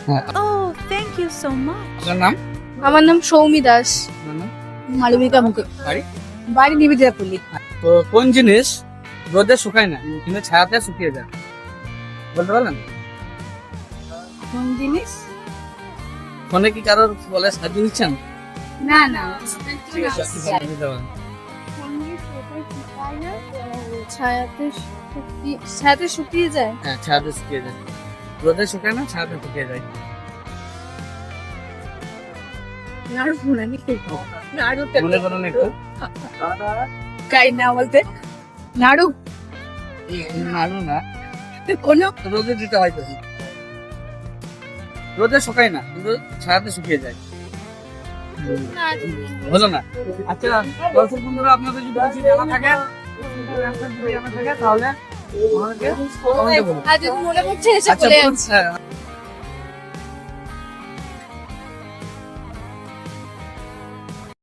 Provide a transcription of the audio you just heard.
Oh, thank you so much. আপনার নাম? আমার নাম সৌমি দাস। আপনার নাম? মালবিকা মুখে। বাড়ি? বাড়ি নিবেদিতাপল্লী। তো কোন জিনিস রোদে শুকায় না কিন্তু ছায়াতে শুকিয়ে যায়? বলতে পারলেন? কোন জিনিস? ফোনে কি কারোর বলে সাহায্য নিচ্ছেন? না না। ঠিক আছে, আপনি ফোনে দিতে পারেন। ছায়াতে শুকিয়ে যায়। হ্যাঁ, ছায়াতে শুকিয়ে যায়। রোদে শুকায় না, ছায়াতে শুকিয়ে যায়। নাড়ু ফোনে নাকি? নাড়ু মনে করুন একটু। কাই না বলতে নাড়ু নাড়ু না, কোন রোদে দিতে হয় তো। রোদে শুকায় না কিন্তু ছায়াতে শুকিয়ে যায়। হলো না? আচ্ছা, দর্শক বন্ধুরা, আপনাদের যদি কিছু জানা থাকে তাহলে আমাকে কমেন্টে বলুন। আর যদি মনে পড়ছে এসে আচ্ছা, বলে বলুন। হ্যাঁ।